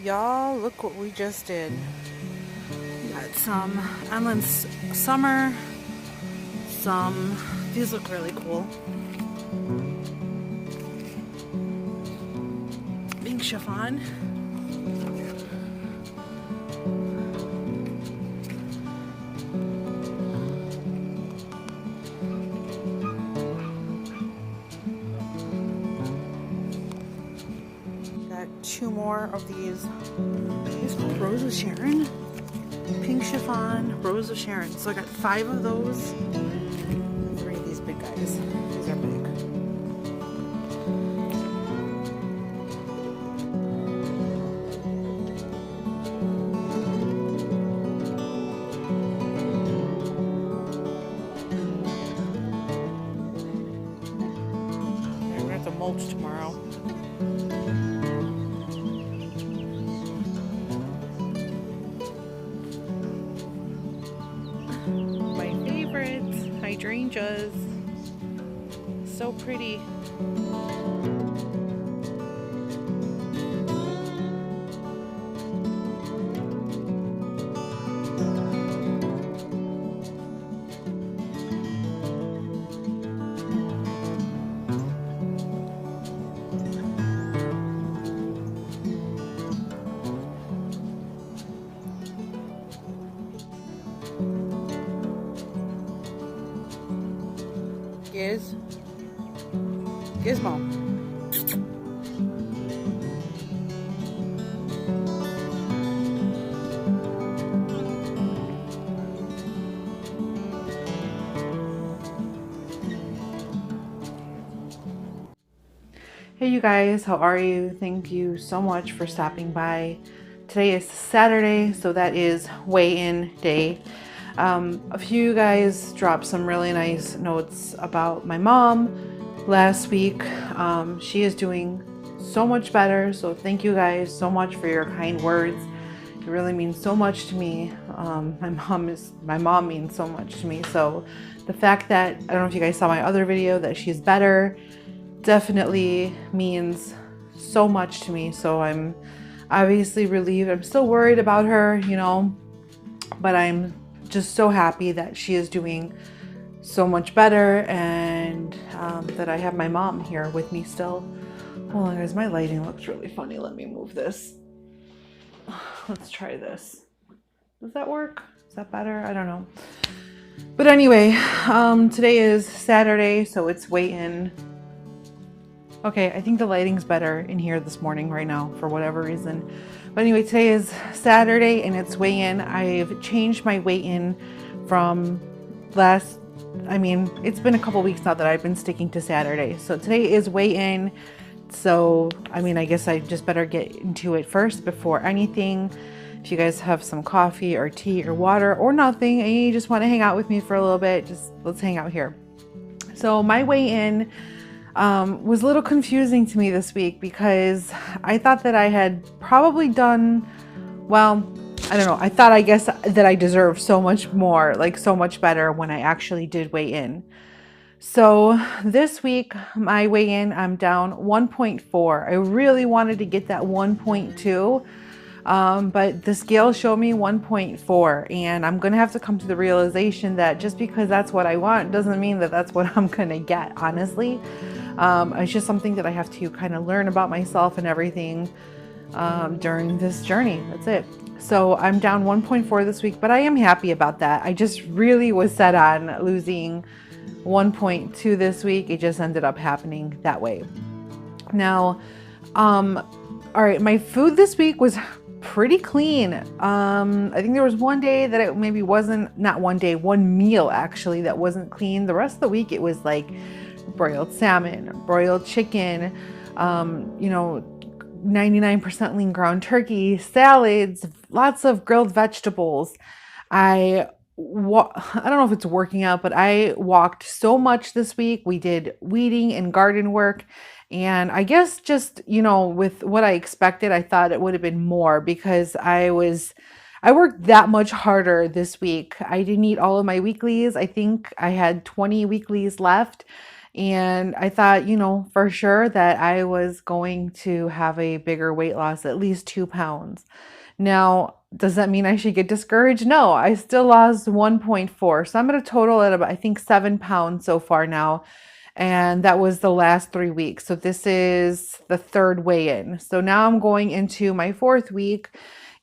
Y'all, look what we just did. Got some Endless Summer. These look really cool. Pink chiffon. Got two more of these. These are Rose of Sharon. Pink chiffon, Rose of Sharon. So I got 5 of those. 3 of these big guys. These are big. I'm gonna have to mulch tomorrow. My favorites, hydrangeas. So pretty. Gizmo. Hey you guys, how are you? Thank you so much for stopping by. Today is Saturday, so that is weigh-in day. A few of you guys dropped some really nice notes about my mom last week. She is doing so much better, so thank you guys so much for your kind words. It really means so much to me. My mom means so much to me. So the fact that, I don't know if you guys saw my other video, that she's better definitely means so much to me. So I'm obviously relieved. I'm still worried about her, you know, but I'm just so happy that she is doing so much better, and that I have my mom here with me still. Hold on guys, my lighting looks really funny. Let me move this. Let's try this. Does that work? Is that better? I don't know. But anyway, today is Saturday, so it's weigh-in. Okay, I think the lighting's better in here this morning right now for whatever reason. But anyway, today is Saturday and it's weigh-in. I've changed my weigh-in from it's been a couple weeks now that I've been sticking to Saturday. So today is weigh-in. So, I guess I just better get into it first before anything. If you guys have some coffee or tea or water or nothing and you just want to hang out with me for a little bit, just let's hang out here. So my weigh-in was a little confusing to me this week because I thought that I had probably done, well, I don't know. I guess that I deserved so much more, like so much better when I actually did weigh in. So this week, my weigh-in, I'm down 1.4. I really wanted to get that 1.2, but the scale showed me 1.4, and I'm going to have to come to the realization that just because that's what I want doesn't mean that that's what I'm going to get, honestly. It's just something that I have to kind of learn about myself and everything during this journey. That's it. So I'm down 1.4 this week, but I am happy about that. I just really was set on losing 1.2 this week. It just ended up happening that way. Now, all right, my food this week was pretty clean. I think there was one day that it maybe wasn't, not one day, one meal actually that wasn't clean. The rest of the week it was like broiled salmon, broiled chicken, 99% lean ground turkey, salads, lots of grilled vegetables. I don't know if it's working out, but I walked so much this week. We did weeding and garden work. And I guess just, with what I expected, I thought it would have been more because I worked that much harder this week. I didn't eat all of my weeklies. I think I had 20 weeklies left. And I thought, for sure that I was going to have a bigger weight loss, at least 2 pounds. Now, does that mean I should get discouraged? No, I still lost 1.4. So I'm at a total at about, I think, 7 pounds so far now. And that was the last 3 weeks. So this is the third weigh-in. So now I'm going into my fourth week.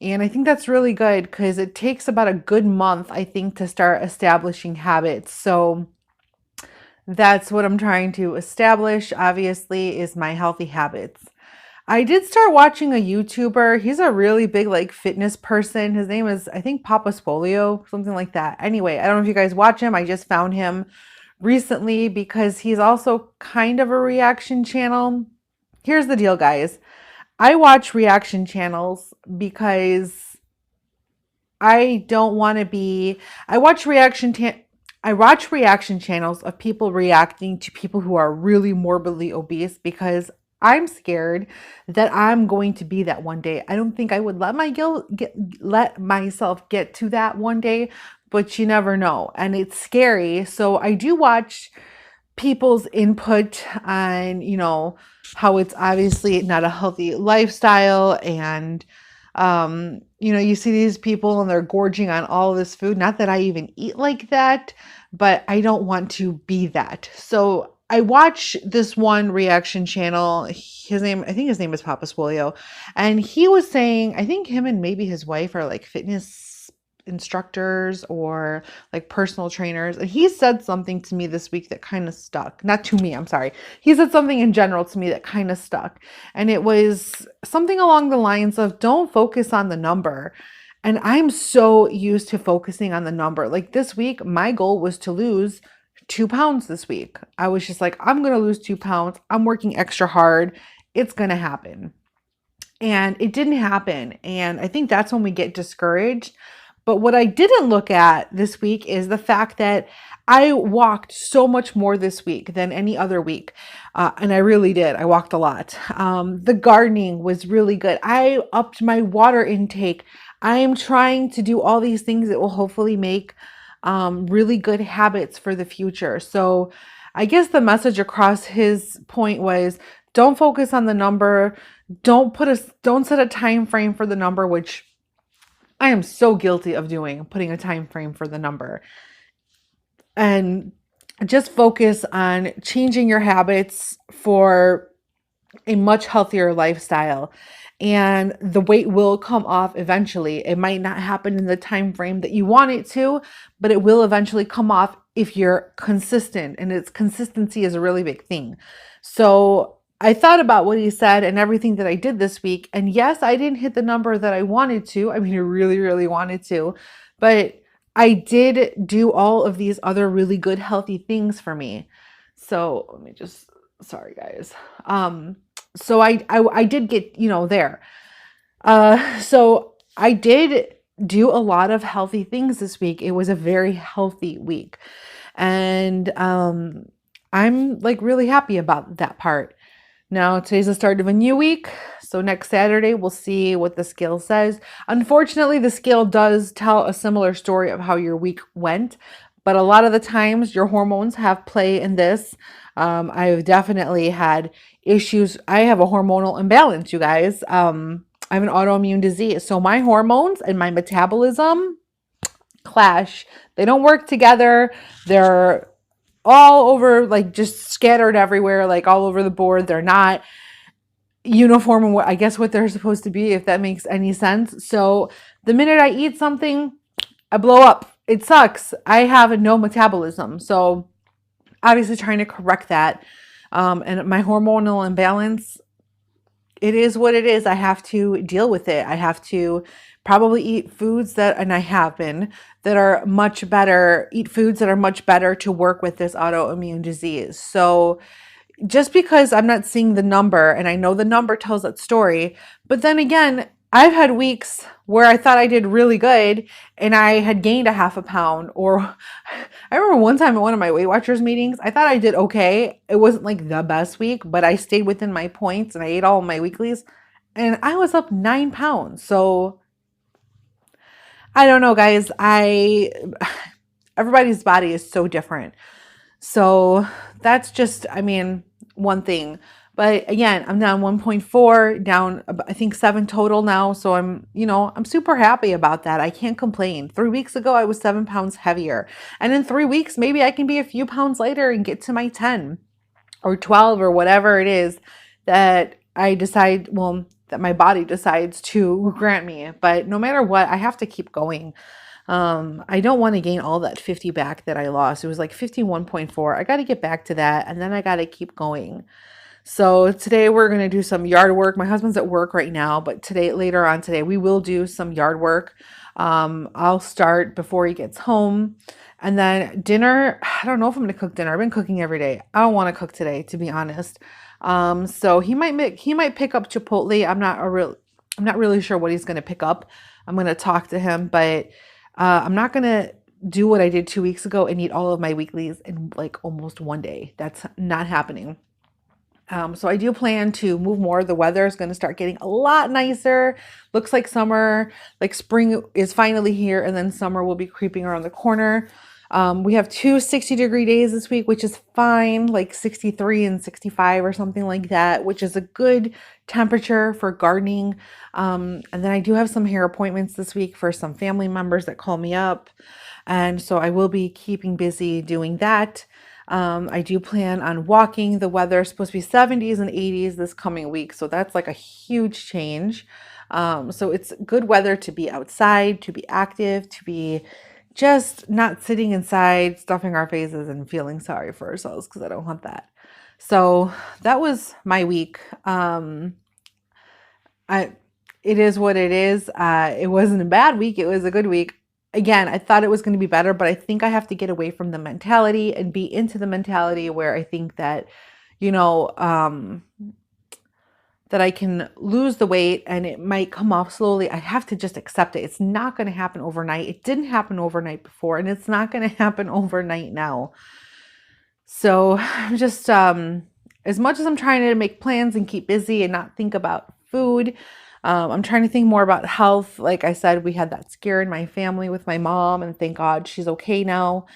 And I think that's really good because it takes about a good month, I think, to start establishing habits. So that's what I'm trying to establish, obviously, is my healthy habits. I did start watching a YouTuber. He's a really big like fitness person. His name is, I think, Papa Spolio, something like that. Anyway, I don't know if you guys watch him. I just found him recently because he's also kind of a reaction channel. Here's the deal, guys. I watch reaction channels because I don't want to be. I watch reaction channels of people reacting to people who are really morbidly obese because I'm scared that I'm going to be that one day. I don't think I would let myself get to that one day, but you never know, and it's scary. So I do watch people's input on, how it's obviously not a healthy lifestyle. And, you see these people and they're gorging on all this food. Not that I even eat like that, but I don't want to be that. So I watch this one reaction channel. I think his name is Papa Spolio. And he was saying, I think him and maybe his wife are like fitness instructors or like personal trainers. And he said something to me this week that kind of stuck. Not to me, I'm sorry. He said something in general to me that kind of stuck. And it was something along the lines of don't focus on the number. And I'm so used to focusing on the number. Like this week, my goal was to lose 2 pounds this week. I was just like, I'm going to lose 2 pounds. I'm working extra hard. It's going to happen. And it didn't happen. And I think that's when we get discouraged. But what I didn't look at this week is the fact that I walked so much more this week than any other week. And I really did. I walked a lot. The gardening was really good. I upped my water intake. I am trying to do all these things that will hopefully make really good habits for the future. So I guess the message across his point was don't focus on the number. Don't set a time frame for the number, which I am so guilty of doing, putting a time frame for the number. And just focus on changing your habits for a much healthier lifestyle. And the weight will come off eventually. It might not happen in the time frame that you want it to, but it will eventually come off if you're consistent. And its consistency is a really big thing. So I thought about what he said and everything that I did this week. And yes, I didn't hit the number that I wanted to. I mean, I really, really wanted to. But I did do all of these other really good, healthy things for me. So let me just, sorry guys. So I did get, there. So I did do a lot of healthy things this week. It was a very healthy week. And I'm like really happy about that part. Now, today's the start of a new week. So next Saturday, we'll see what the scale says. Unfortunately, the scale does tell a similar story of how your week went. But a lot of the times, your hormones have play in this. I've definitely had issues. I have a hormonal imbalance, you guys. I have an autoimmune disease. So my hormones and my metabolism clash. They don't work together. They're all over, like just scattered everywhere, like all over the board. They're not uniform in what I guess what they're supposed to be, if that makes any sense. So the minute I eat something, I blow up. It sucks. I have no metabolism. So obviously trying to correct that. And my hormonal imbalance, it is what it is. I have to deal with it. I have to probably eat foods that, and I have been, that are much better, eat foods that are much better to work with this autoimmune disease. So just because I'm not seeing the number, and I know the number tells that story, but then again, I've had weeks where I thought I did really good and I had gained a half a pound. Or I remember one time at one of my Weight Watchers meetings, I thought I did okay. It wasn't like the best week, but I stayed within my points and I ate all of my weeklies and I was up 9 pounds. So I don't know, guys. Everybody's body is so different. So that's just, I mean, one thing. But again, I'm down 1.4, down, I think 7 total now. So I'm, I'm super happy about that. I can't complain. 3 weeks ago, I was 7 pounds heavier. And in 3 weeks, maybe I can be a few pounds lighter and get to my 10 or 12 or whatever it is that I decide, well, that my body decides to grant me. But no matter what, I have to keep going. I don't want to gain all that 50 back that I lost. It was like 51.4. I got to get back to that, and then I got to keep going. So today we're going to do some yard work. My husband's at work right now, but later on today, we will do some yard work. I'll start before he gets home. And then dinner, I don't know if I'm going to cook dinner. I've been cooking every day. I don't want to cook today, to be honest. So he might pick up Chipotle. I'm not really sure what he's going to pick up. I'm going to talk to him, but I'm not going to do what I did 2 weeks ago and eat all of my weeklies in like almost one day. That's not happening. So I do plan to move more. The weather is going to start getting a lot nicer. Looks like summer, like spring is finally here, and then summer will be creeping around the corner. We have 2 60-degree days this week, which is fine, like 63 and 65 or something like that, which is a good temperature for gardening. And then I do have some hair appointments this week for some family members that call me up. And so I will be keeping busy doing that. I do plan on walking. The weather is supposed to be 70s and 80s this coming week. So that's like a huge change. So it's good weather to be outside, to be active, to be just not sitting inside, stuffing our faces and feeling sorry for ourselves, because I don't want that. So that was my week. It is what it is. It wasn't a bad week. It was a good week. Again, I thought it was going to be better, but I think I have to get away from the mentality and be into the mentality where I think that, that I can lose the weight and it might come off slowly. I have to just accept it. It's not going to happen overnight. It didn't happen overnight before, and it's not going to happen overnight now. So I'm just, as much as I'm trying to make plans and keep busy and not think about food, I'm trying to think more about health. Like I said, we had that scare in my family with my mom, and thank God she's okay now.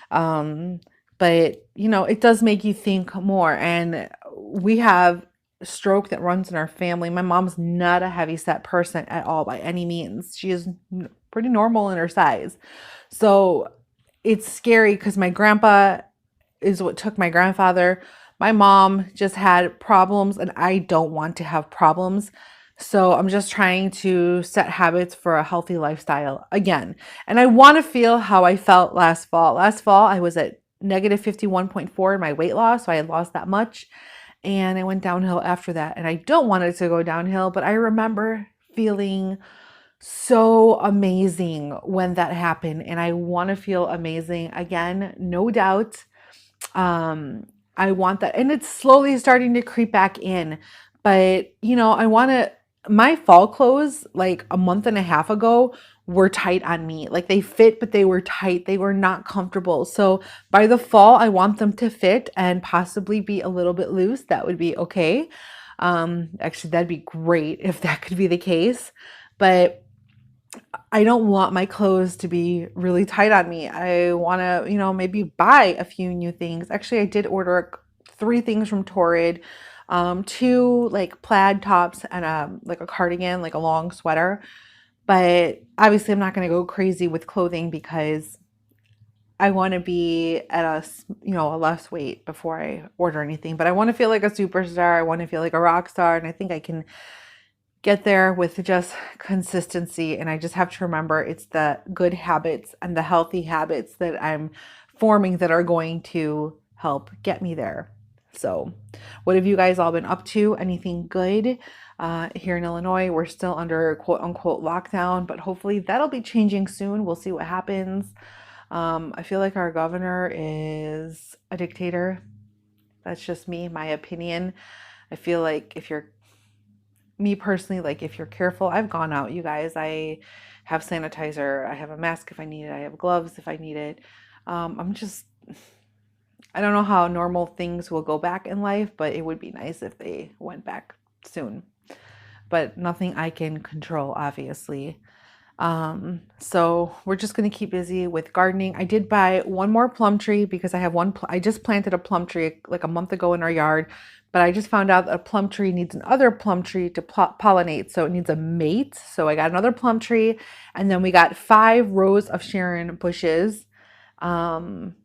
But it does make you think more. And we have stroke that runs in our family. My mom's not a heavy set person at all by any means. She is pretty normal in her size. So it's scary because my grandpa is what took my grandfather. My mom just had problems, and I don't want to have problems. So I'm just trying to set habits for a healthy lifestyle again. And I want to feel how I felt last fall. Last fall, I was at negative 51.4 in my weight loss. So I had lost that much. And I went downhill after that. And I don't want it to go downhill, but I remember feeling so amazing when that happened. And I want to feel amazing again, no doubt. I want that. And it's slowly starting to creep back in. But, I want to, my fall clothes like a month and a half ago were tight on me. Like they fit, but they were tight. They were not comfortable. So by the fall, I want them to fit and possibly be a little bit loose. That would be okay. Actually, that'd be great if that could be the case. But I don't want my clothes to be really tight on me. I want to, maybe buy a few new things. Actually, I did order 3 things from Torrid. 2 like plaid tops and like a cardigan, like a long sweater. But obviously I'm not going to go crazy with clothing because I want to be at a less weight before I order anything. But I want to feel like a superstar. I want to feel like a rock star. And I think I can get there with just consistency. And I just have to remember it's the good habits and the healthy habits that I'm forming that are going to help get me there. So what have you guys all been up to? Anything good? Here in Illinois, we're still under quote unquote lockdown, but hopefully that'll be changing soon. We'll see what happens. I feel like our governor is a dictator. That's just me, my opinion. I feel like me personally, like if you're careful, I've gone out, you guys. I have sanitizer. I have a mask if I need it. I have gloves if I need it. I don't know how normal things will go back in life, but it would be nice if they went back soon. But nothing I can control, obviously. So we're just going to keep busy with gardening. I did buy one more plum tree because I have one, I just planted a plum tree like a month ago in our yard, but I just found out that a plum tree needs another plum tree to pollinate. So it needs a mate. So I got another plum tree, and then we got 5 rows of Sharon bushes. Um,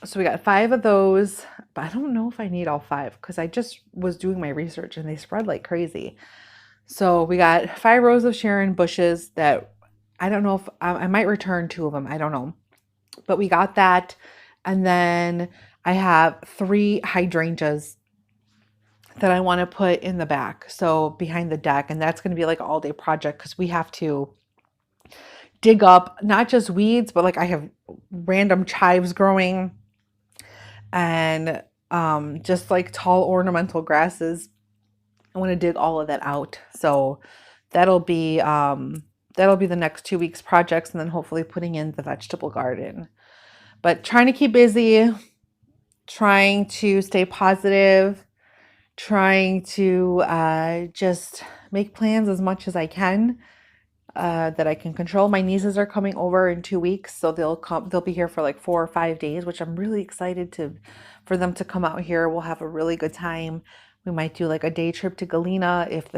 so we got 5 of those, but I don't know if I need all 5 because I just was doing my research and they spread like crazy. So we got 5 rows of Sharon bushes that I don't know if I might return 2 of them. I don't know. But we got that. And then I have 3 hydrangeas that I want to put in the back. So behind the deck. And that's going to be like an all day project because we have to dig up not just weeds, but like I have random chives growing and just like tall ornamental grasses. I want to dig all of that out. So that'll be the next 2 weeks projects, and then hopefully putting in the vegetable garden. But trying to keep busy, trying to stay positive, trying to just make plans as much as I can that I can control. My nieces are coming over in 2 weeks, so they'll be here for like 4 or 5 days, which I'm really excited for them to come out here. We'll have a really good time. We might do like a day trip to Galena if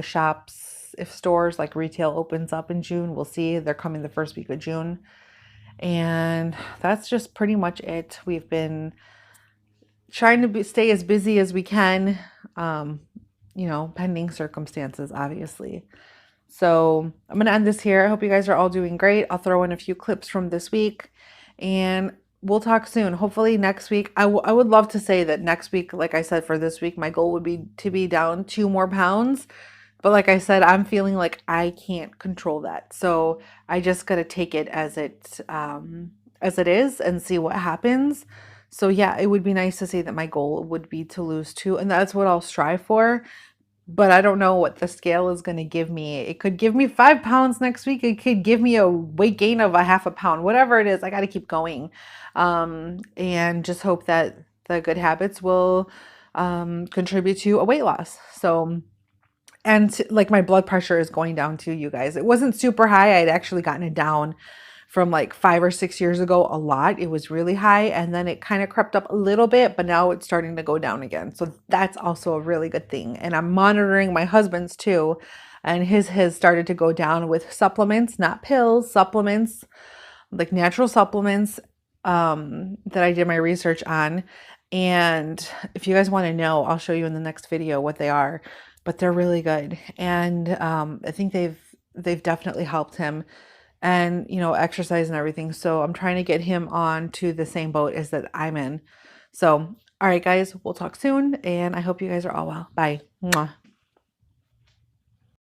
stores like retail opens up in June. We'll see. They're coming the first week of June. And that's just pretty much it. We've been trying to stay as busy as we can, pending circumstances, obviously. So I'm going to end this here. I hope you guys are all doing great. I'll throw in a few clips from this week and we'll talk soon. Hopefully next week. I would love to say that next week, like I said, for this week, my goal would be to be down 2 more pounds. But like I said, I'm feeling like I can't control that. So I just got to take it as it is and see what happens. So yeah, it would be nice to say that my goal would be to lose 2, and that's what I'll strive for. But I don't know what the scale is going to give me. It could give me 5 pounds next week. It could give me a weight gain of a half a pound. Whatever it is, I got to keep going. And just hope that the good habits will contribute to a weight loss. So, and like my blood pressure is going down too, you guys. It wasn't super high. I'd actually gotten it down from like 5 or 6 years ago a lot. It was really high, and then it kind of crept up a little bit, but now it's starting to go down again. So that's also a really good thing. And I'm monitoring my husband's too, and his has started to go down with supplements, not pills, supplements, like natural supplements that I did my research on. And if you guys want to know, I'll show you in the next video what they are, but they're really good. And I think they've definitely helped him, and exercise and everything. So I'm trying to get him on to the same boat as that I'm in. So all right guys, we'll talk soon, and I hope you guys are all well. Bye. Mwah.